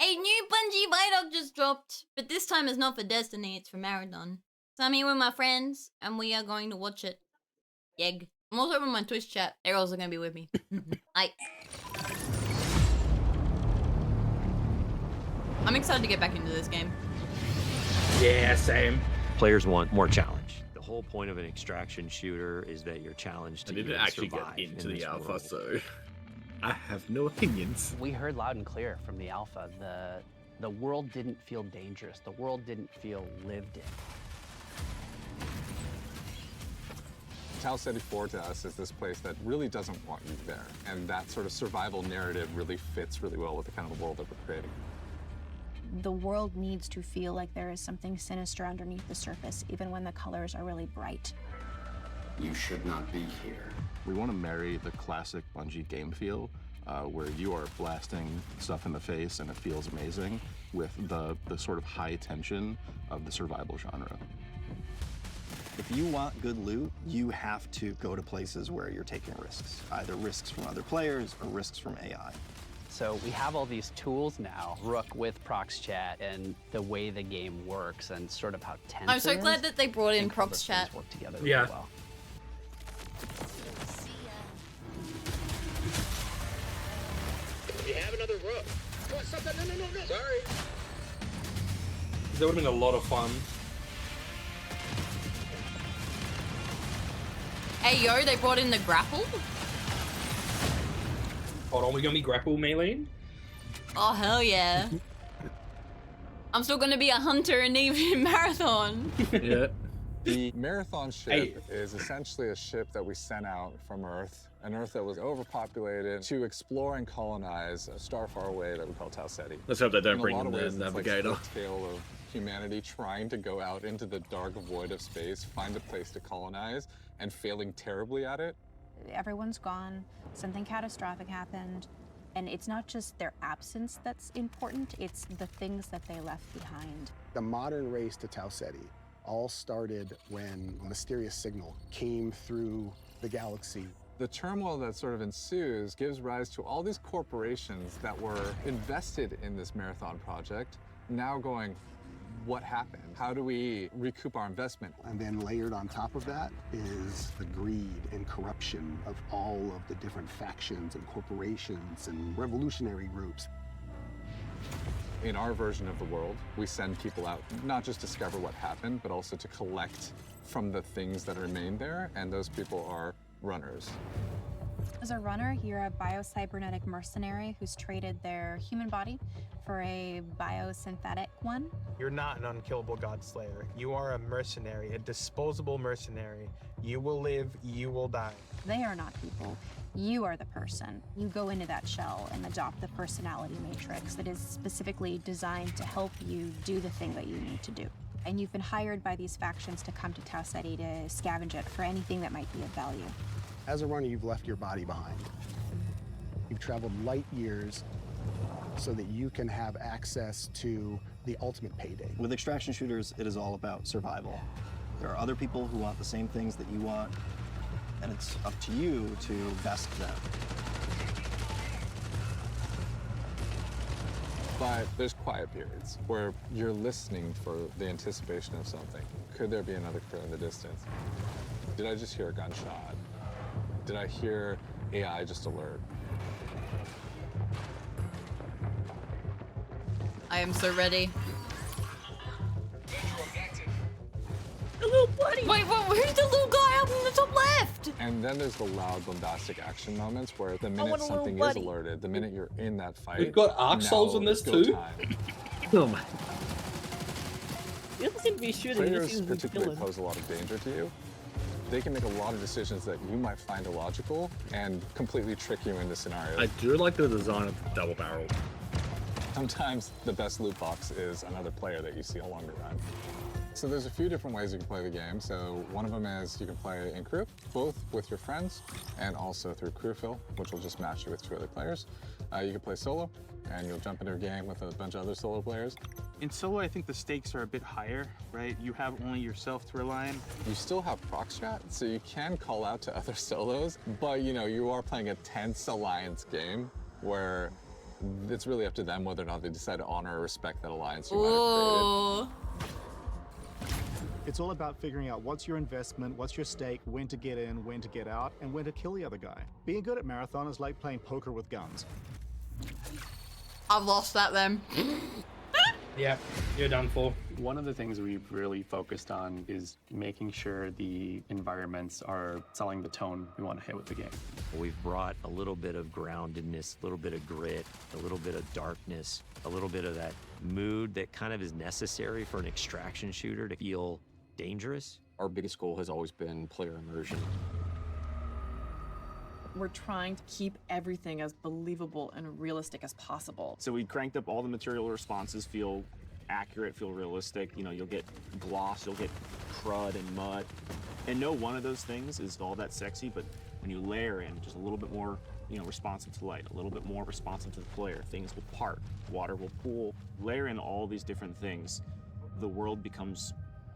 A new Bungie ViDoc just dropped, but this time it's not for Destiny, it's for Marathon. So I'm here with my friends, and we are going to watch it. Yeg. I'm also with my Twitch chat. They're also going to be with me. I'm excited to get back into this game. Yeah, same. Players want more challenge. The whole point of an extraction shooter is that you're challenged to I didn't actually get into the alpha, so I have no opinions. We heard loud and clear from the alpha. The world didn't feel dangerous. The world didn't feel lived in. Tau Ceti 4 to us is this place that really doesn't want you there. And that sort of survival narrative really fits really well with the kind of world that we're creating. The world needs to feel like there is something sinister underneath the surface, even when the colors are really bright. You should not be here. We want to marry the classic Bungie game feel, where you are blasting stuff in the face and it feels amazing, with the sort of high tension of the survival genre. If you want good loot, you have to go to places where you're taking risks, either risks from other players or risks from AI. So we have all these tools now, Rook with Prox Chat and the way the game works and sort of how tense I'm so glad that they brought in Prox Chat. Work together really well. We have another Rook. Come on, stop that. No. Sorry. That would have been a lot of fun. Hey yo, they brought in the grapple? Hold on, we're gonna be grapple melee? Oh hell yeah. I'm still gonna be a hunter and even Marathon. Yeah. The Marathon ship is essentially a ship that we sent out from Earth, an Earth that was overpopulated, to explore and colonize a star far away that we call Tau Ceti. Let's hope they don't bring in the ways, navigator. It's like the tale of humanity trying to go out into the dark void of space, find a place to colonize, and failing terribly at it. Everyone's gone, something catastrophic happened, and it's not just their absence that's important, it's the things that they left behind. The modern race to Tau Ceti all started when a mysterious signal came through the galaxy. The turmoil that sort of ensues gives rise to all these corporations that were invested in this Marathon project, now going, what happened? How do we recoup our investment? And then layered on top of that is the greed and corruption of all of the different factions and corporations and revolutionary groups. In our version of the world, we send people out not just to discover what happened, but also to collect from the things that remain there, and those people are runners. As a runner, you're a biocybernetic mercenary who's traded their human body for a biosynthetic one. You're not an unkillable god slayer. You are a mercenary, a disposable mercenary. You will live, you will die. They are not people. You are the person. You go into that shell and adopt the personality matrix that is specifically designed to help you do the thing that you need to do. And you've been hired by these factions to come to Tau Ceti to scavenge it for anything that might be of value. As a runner, you've left your body behind. You've traveled light years so that you can have access to the ultimate payday. With extraction shooters, it is all about survival. There are other people who want the same things that you want, and it's up to you to best them. But there's quiet periods where you're listening for the anticipation of something. Could there be another crew in the distance? Did I just hear a gunshot? Did I hear AI just alert? I am so ready. A little buddy. Wait, who's the little guy up in the top left? And then there's the loud bombastic action moments where the minute something is alerted, the minute you're in that fight, We've got Arc Souls in this too. Oh my. You don't seem to be shooting. Players particularly pose a lot of danger to you. They can make a lot of decisions that you might find illogical and completely trick you into scenarios. I do like the design of the double barrel. Sometimes the best loot box is another player that you see along the run. So there's a few different ways you can play the game. So one of them is you can play in crew, both with your friends and also through crew fill, which will just match you with 2 other players. You can play solo, and you'll jump into a game with a bunch of other solo players. In solo, I think the stakes are a bit higher, right? You have only yourself to rely on. You still have proc strat, so you can call out to other solos, but you know, you are playing a tense alliance game where It's really up to them whether or not they decide to honor or respect that alliance you might have created. It's all about figuring out what's your investment, what's your stake, when to get in, when to get out, and when to kill the other guy. Being good at Marathon is like playing poker with guns. I've lost that then. Yeah, you're done for. One of the things we've really focused on is making sure the environments are selling the tone we want to hit with the game. We've brought a little bit of groundedness, a little bit of grit, a little bit of darkness, a little bit of that mood that kind of is necessary for an extraction shooter to feel dangerous. Our biggest goal has always been player immersion. We're trying to keep everything as believable and realistic as possible. So we cranked up all the material responses, feel accurate, feel realistic. You know, you'll get gloss, you'll get crud and mud. And no one of those things is all that sexy, but when you layer in just a little bit more, you know, responsive to light, a little bit more responsive to the player, things will part, water will pool. Layer in all these different things, the world becomes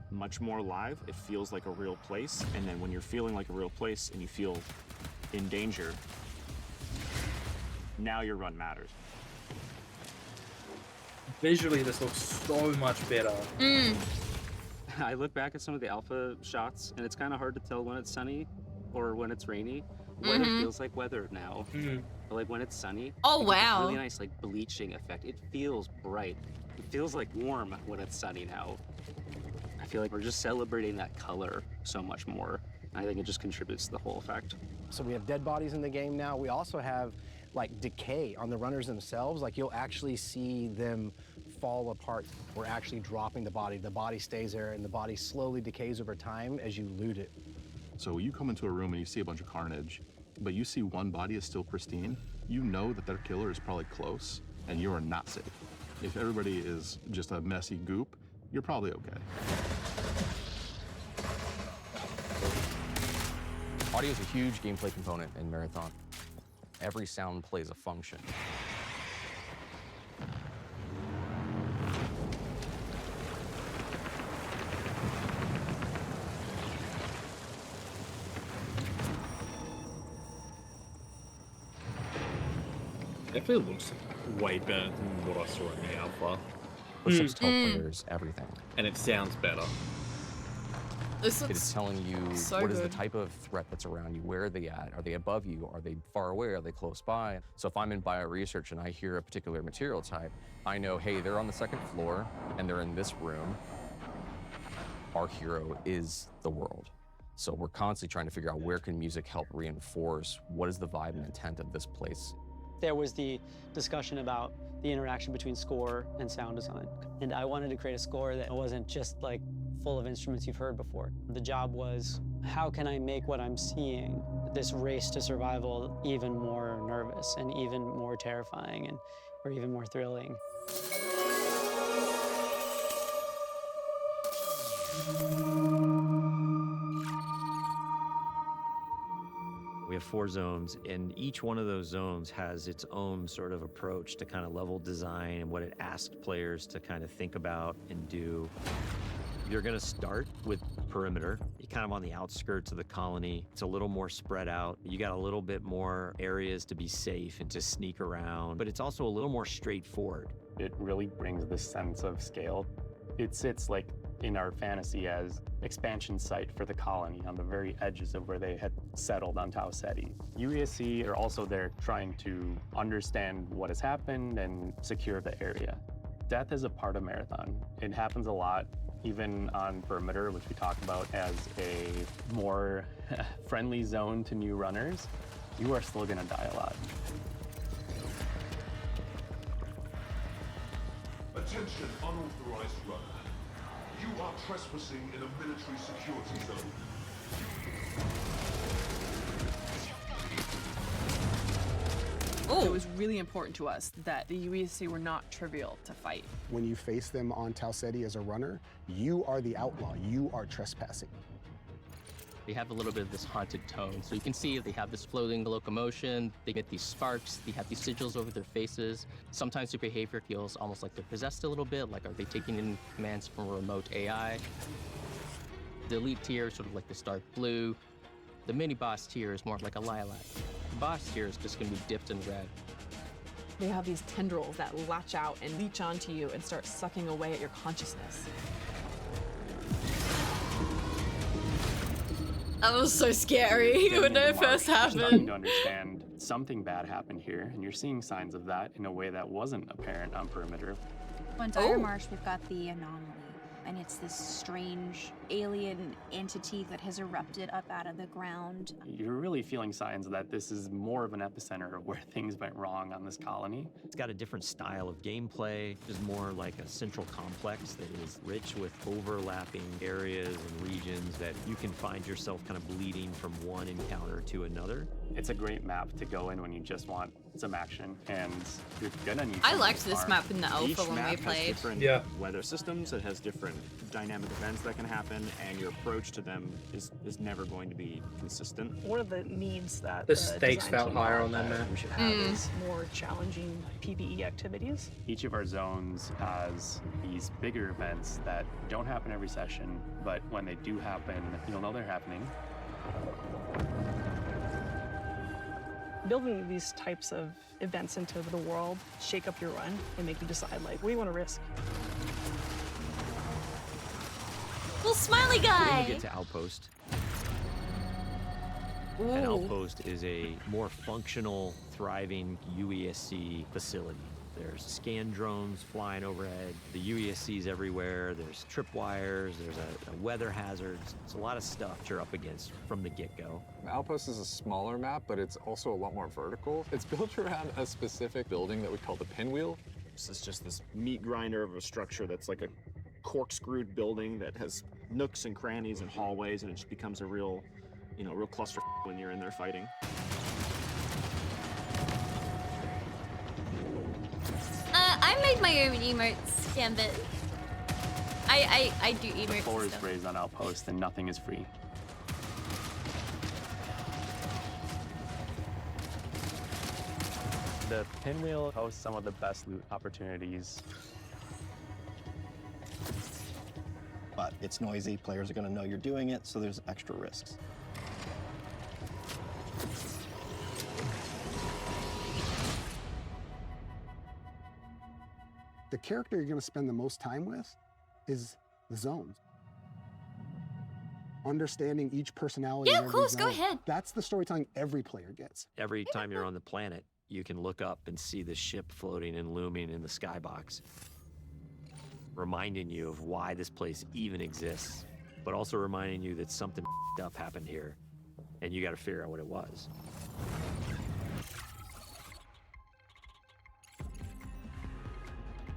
much more alive. It feels like a real place. And then when you're feeling like a real place and you feel in danger, now your run matters. Visually, this looks so much better. I look back at some of the alpha shots, and it's kind of hard to tell when it's sunny or when it's rainy. Weather feels like weather now. But like when it's sunny, oh it gets this wow, really nice like bleaching effect. It feels bright. It feels like warm when it's sunny now. I feel like we're just celebrating that color so much more. I think it just contributes to the whole effect. So we have dead bodies in the game now. We also have like decay on the runners themselves. Like you'll actually see them fall apart. We're actually dropping the body. The body stays there and the body slowly decays over time as you loot it. So you come into a room and you see a bunch of carnage, but you see one body is still pristine, you know that their killer is probably close and you are not safe. If everybody is just a messy goop, you're probably okay. Audio is a huge gameplay component in Marathon. Every sound plays a function. Definitely looks way better than what I saw in the alpha. Push-ups tell players everything. And it sounds better. This It is telling you so what is the good. type of threat that's around you. Where are they at? Are they above you? Are they far away? Are they close by? So if I'm in bioresearch and I hear a particular material type, I know, hey, they're on the second floor and they're in this room. Our hero is the world. So we're constantly trying to figure out where can music help reinforce what is the vibe and intent of this place. There was the discussion about the interaction between score and sound design. And I wanted to create a score that wasn't just like full of instruments you've heard before. The job was, how can I make what I'm seeing, this race to survival, even more nervous and even more terrifying and or even more thrilling? We have 4 zones, and each one of those zones has its own sort of approach to kind of level design and what it asks players to kind of think about and do. You're gonna start with perimeter. You're kind of on the outskirts of the colony. It's a little more spread out. You got a little bit more areas to be safe and to sneak around, but it's also a little more straightforward. It really brings this sense of scale. It sits like in our fantasy as expansion site for the colony on the very edges of where they had settled on Tau Ceti. UESC are also there trying to understand what has happened and secure the area. Death is a part of Marathon. It happens a lot, even on perimeter, which we talk about as a more friendly zone to new runners. You are still gonna die a lot. Attention, unauthorized runner. You are trespassing in a military security zone. It was really important to us that the UESC were not trivial to fight. When you face them on Tau Ceti as a runner, you are the outlaw. You are trespassing. They have a little bit of this haunted tone. So you can see they have this floating locomotion, they get these sparks, they have these sigils over their faces. Sometimes their behavior feels almost like they're possessed a little bit, like are they taking in commands from a remote AI? The elite tier is sort of like this dark blue. The mini boss tier is more like a lilac. The boss tier is just gonna be dipped in red. They have these tendrils that latch out and leech onto you and start sucking away at your consciousness. That was so scary when it first Starting happened. to understand something bad happened here, and you're seeing signs of that in a way that wasn't apparent on perimeter. On Dire Marsh, we've got the anomaly, and it's this strange alien entity that has erupted up out of the ground. You're really feeling signs that this is more of an epicenter of where things went wrong on this colony. It's got a different style of gameplay. It's more like a central complex that is rich with overlapping areas and regions that you can find yourself kind of bleeding from one encounter to another. It's a great map to go in when you just want some action, and you're gonna need. I liked this map in the alpha Each when map we has played. different weather systems. It has different dynamic events that can happen, and your approach to them is never going to be consistent. One of the needs that The stakes felt higher on that map. we should have is more challenging PvE activities. Each of our zones has these bigger events that don't happen every session, but when they do happen, you'll know they're happening. Building these types of events into the world shake up your run and make you decide, like, what do you want to risk? Little smiley When guy. you get to Outpost, an Outpost is a more functional, thriving UESC facility. There's scan drones flying overhead, the UESC's everywhere, there's tripwires, there's a weather hazards. It's a lot of stuff you're up against from the get-go. Outpost is a smaller map, but it's also a lot more vertical. It's built around a specific building that we call the pinwheel. This is just this meat grinder of a structure that's like a corkscrewed building that has nooks and crannies and hallways, and it just becomes a real, real cluster when you're in there fighting. I made my own emotes, Gambit. I do The emotes. floor and is stuff. raised on Outpost, and nothing is free. The pinwheel hosts some of the best loot opportunities. But it's noisy, players are going to know you're doing it, so there's extra risks. The character you're going to spend the most time with is the zones. Understanding each personality. Yeah, in of every course, go zone. ahead. That's the storytelling every player gets. Every time you're on the planet, you can look up and see the ship floating and looming in the skybox, reminding you of why this place even exists, but also reminding you that something up happened here, and you got to figure out what it was.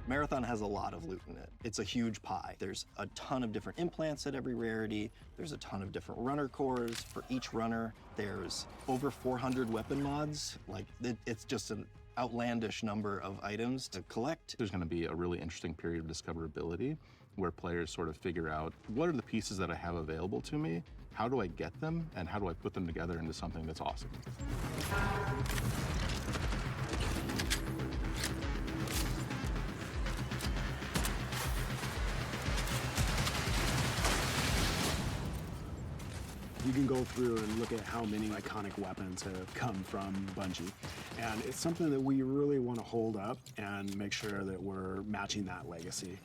Marathon has a lot of loot in it. It's a huge pie. There's a ton of different implants at every rarity. There's a ton of different runner cores. For each runner, there's over 400 weapon mods. Like, it's just an outlandish number of items to collect. There's going to be a really interesting period of discoverability where players sort of figure out, what are the pieces that I have available to me? How do I get them? And how do I put them together into something that's awesome? You can go through and look at how many iconic weapons have come from Bungie. And it's something that we really want to hold up and make sure that we're matching that legacy.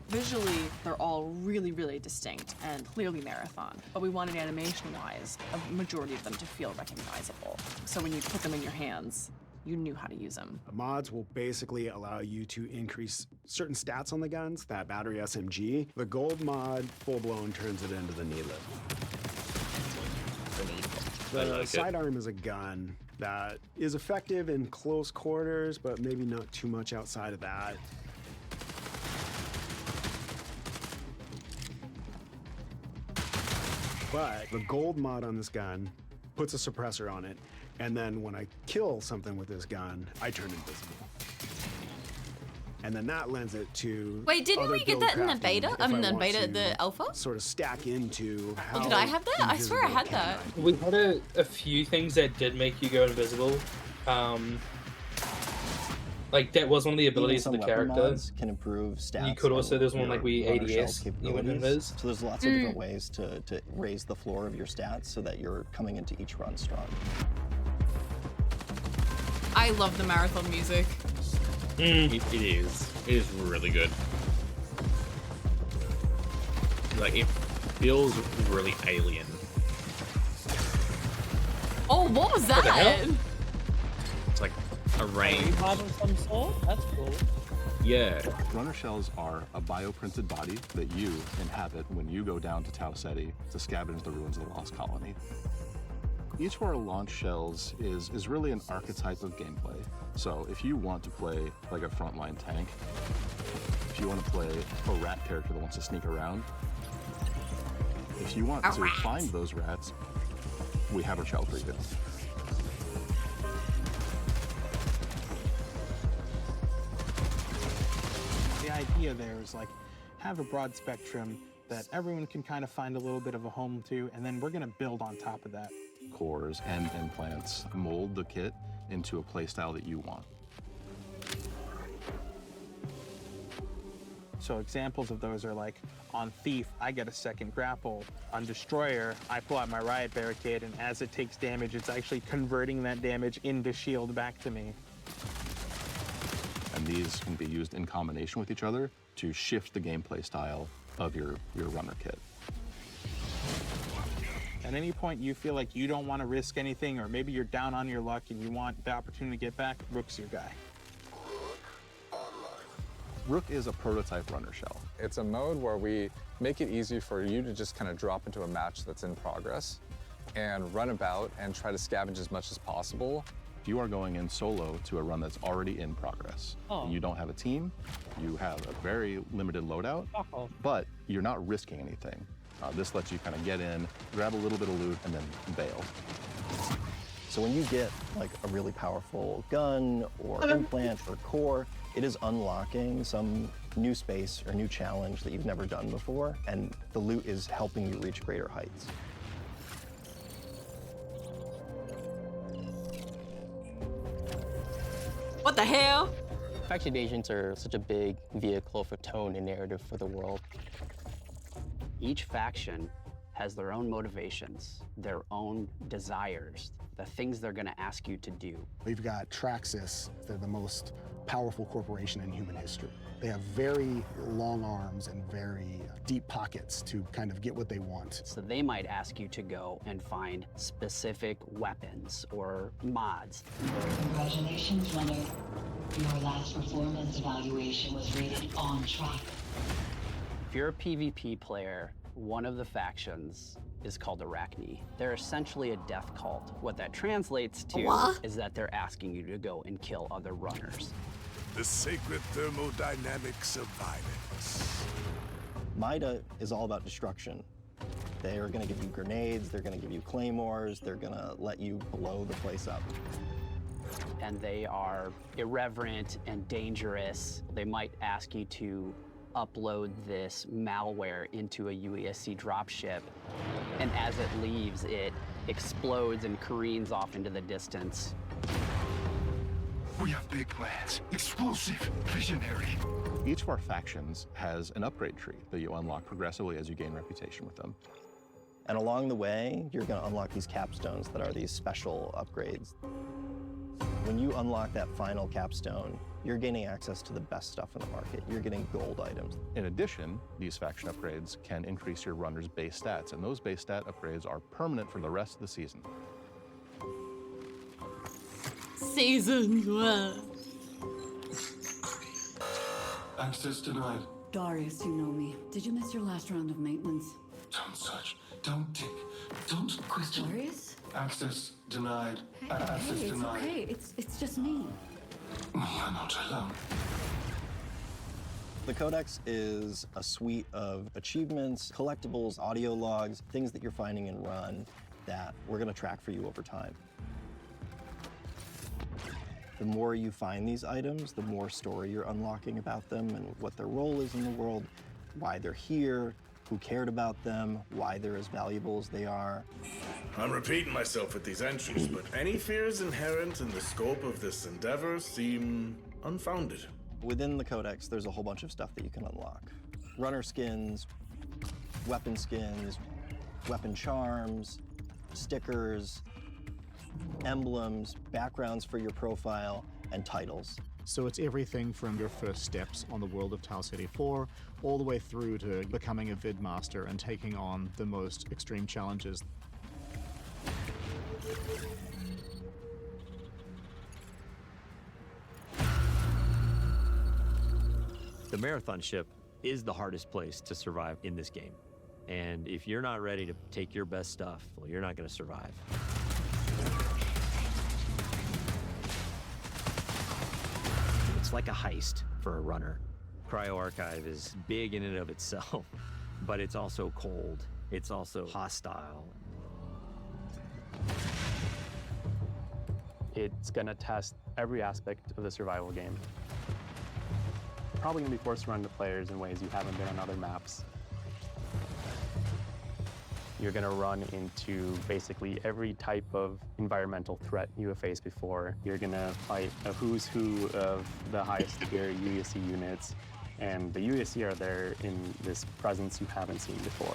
Visually, they're all really, really distinct and clearly Marathon, but we wanted animation-wise a majority of them to feel recognizable. So when you put them in your hands, you knew how to use them. The mods will basically allow you to increase certain stats on the guns, that battery SMG. The gold mod, full-blown, turns it into the needlet. The sidearm is a gun that is effective in close quarters, but maybe not too much outside of that. But the gold mod on this gun puts a suppressor on it, and then when I kill something with this gun, I turn invisible. And then that lends it to. Wait, didn't other we get build that in the crafting beta? if I mean, the want beta, to the alpha? Sort of stack into how. Oh, did I have that? I swear I had invisible that. can We had a few things that did make you go invisible. Like that was one of the abilities of the character. Can improve stats. You could also, there's one and like we your runner shell's ADS, you went capabilities. invis. So there's lots of different ways to raise the floor of your stats so that you're coming into each run strong. I love the marathon music. It is. It is really good. Like, it feels really alien. Oh, what was What the that? hell? It's like a range. Of some sort? That's cool. Yeah. Runner shells are a bioprinted body that you inhabit when you go down to Tau Ceti to scavenge the ruins of the Lost Colony. Each of our launch shells is really an archetype of gameplay. So if you want to play like a frontline tank, if you want to play a rat character that wants to sneak around, if you want to find those rats, we have a shell for you. The idea there is like, have a broad spectrum that everyone can kind of find a little bit of a home to, and then we're gonna build on top of that. Cores and implants mold the kit into a playstyle that you want. So examples of those are like, on Thief, I get a second grapple. On Destroyer, I pull out my Riot Barricade, and as it takes damage, it's actually converting that damage into shield back to me. And these can be used in combination with each other to shift the gameplay style of your runner kit. At any point you feel like you don't want to risk anything, or maybe you're down on your luck and you want the opportunity to get back, Rook's your guy. Rook is a prototype runner shell. It's a mode where we make it easy for you to just kind of drop into a match that's in progress and run about and try to scavenge as much as possible. If you are going in solo to a run that's already in progress, and you don't have a team, you have a very limited loadout, but you're not risking anything. This lets you kind of get in, grab a little bit of loot, and then bail. So when you get like a really powerful gun or implant or core, it is unlocking some new space or new challenge that you've never done before, and the loot is helping you reach greater heights. What the hell? Faction agents are such a big vehicle for tone and narrative for the world. Each faction has their own motivations, their own desires, the things they're gonna ask you to do. We've got Traxxas. They're the most powerful corporation in human history. They have very long arms and very deep pockets to kind of get what they want. So they might ask you to go and find specific weapons or mods. Congratulations, runner. Your last performance evaluation was rated on track. If you're a PvP player, one of the factions is called Arachne. They're essentially a death cult. What that translates to is that they're asking you to go and kill other runners. The sacred thermodynamics of violence. Mida is all about destruction. They are going to give you grenades, they're going to give you claymores, they're going to let you blow the place up. And they are irreverent and dangerous. They might ask you to upload this malware into a UESC dropship, and as it leaves, it explodes and careens off into the distance. We have big plans. Explosive, visionary. Each of our factions has an upgrade tree that you unlock progressively as you gain reputation with them. And along the way, you're going to unlock these capstones that are these special upgrades. When you unlock that final capstone, you're gaining access to the best stuff in the market. You're getting gold items. In addition, these faction upgrades can increase your runner's base stats, and those base stat upgrades are permanent for the rest of the season. Season 1. Access denied. Darius, you know me. Did you miss your last round of maintenance? Don't search. Don't dig. Don't question. Darius? Access denied. Hey, Access it's denied. okay. It's just me. You're not alone. The Codex is a suite of achievements, collectibles, audio logs, things that you're finding in Run that we're going to track for you over time. The more you find these items, the more story you're unlocking about them and what their role is in the world, why they're here, who cared about them, why they're as valuable as they are. I'm repeating myself with these entries, but any fears inherent in the scope of this endeavor seem unfounded. Within the Codex, there's a whole bunch of stuff that you can unlock. Runner skins, weapon charms, stickers, emblems, backgrounds for your profile, and titles. So it's everything from your first steps on the world of Tau City 4 all the way through to becoming a vid master and taking on the most extreme challenges. The marathon ship is the hardest place to survive in this game. And if you're not ready to take your best stuff, well, you're not going to survive. It's like a heist for a runner. Cryo Archive is big in and of itself, but it's also cold. It's also hostile. It's gonna test every aspect of the survival game. Probably gonna be forced to run to players in ways you haven't been on other maps. You're gonna run into basically every type of environmental threat you have faced before. You're gonna fight a who's who of the highest tier UESC units, and the UESC are there in this presence you haven't seen before.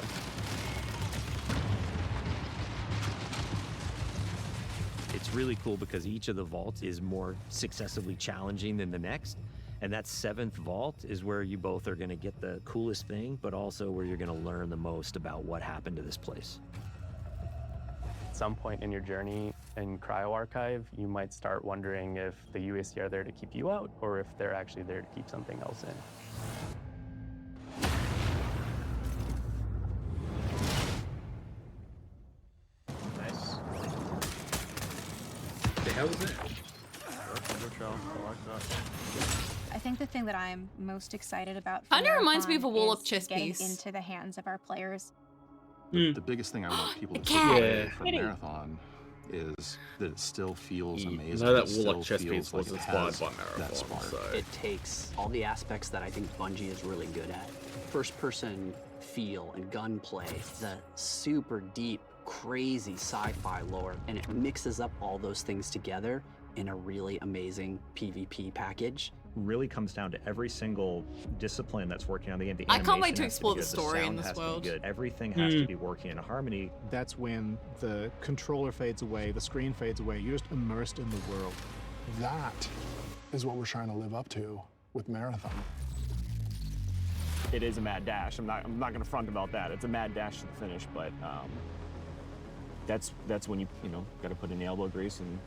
It's really cool because each of the vaults is more successively challenging than the next. And that 7th vault is where you both are going to get the coolest thing, but also where you're going to learn the most about what happened to this place. At some point in your journey in Cryo Archive, you might start wondering if the UESC are there to keep you out or if they're actually there to keep something else in. Nice. The hell is that? I think the thing that I'm most excited about Kinda reminds me of a Marathon Warlock is chess getting piece. into the hands of our players. The biggest thing I want people to take cat. away from Kitty. Marathon is that it still feels amazing. know that It still Warlock chess feels piece was like it inspired has by that Marathon, spark. so... It takes all the aspects that I think Bungie is really good at. First-person feel and gunplay, the super deep, crazy sci-fi lore, and it mixes up all those things together in a really amazing PvP package. Really comes down to every single discipline that's working on the game. The I can't wait animation to has explore be the good, story in sound this has to be world. good. Everything has to be working in harmony. That's when the controller fades away, the screen fades away. You're just immersed in the world. That is what we're trying to live up to with Marathon. It is a mad dash. I'm not going to front about that. It's a mad dash to the finish, but that's when you got to put in the elbow grease and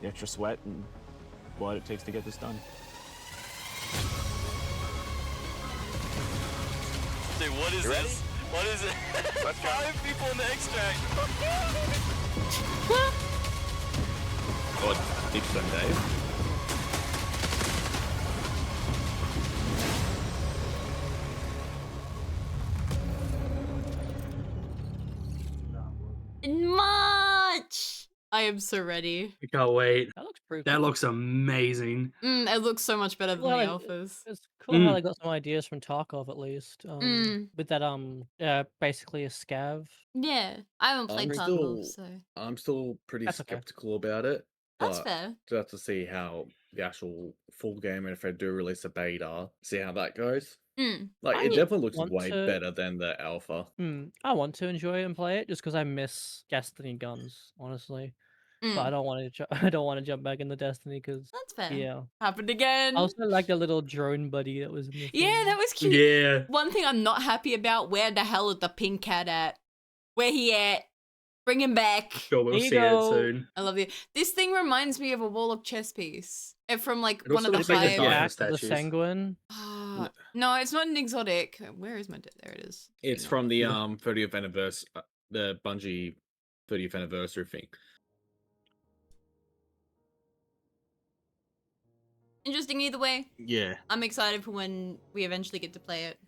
the extra sweat and blood it takes to get this done. Dude, what is this? What is it? 5 people in the extract. God, Deep Stone Dave. In March! I am so ready. I can't wait. That looks pretty That cool. looks amazing. It looks so much better than Well, the it- alphas. It's cool how they got some ideas from Tarkov at least. Mm. With that basically a scav. Yeah, I haven't played Tarkov, so... I'm still pretty That's okay. skeptical about it. That's but fair. Just have to see how the actual full game, and if they do release a beta, see how that goes. Like, I it definitely looks want way to- better than the alpha. I want to enjoy it and play it just because I miss Destiny guns, honestly. But I don't want to. I don't want to jump back into Destiny because That's fair. Yeah. Happened again. I also like the little drone buddy that was in the. Yeah, thing. that was cute. Yeah. One thing I'm not happy about, where the hell is the pink cat at? Where he at? Bring him back. Sure, we'll There you see it go. soon. I love you. This thing reminds me of a Warlock chess piece. From like It one of also the looks like higher... the Yeah, Diamond the statues. sanguine. No, it's not an exotic. Where is my... There it is. It's from the 30th anniversary, the Bungie 30th anniversary thing. Interesting either way. Yeah. I'm excited for when we eventually get to play it.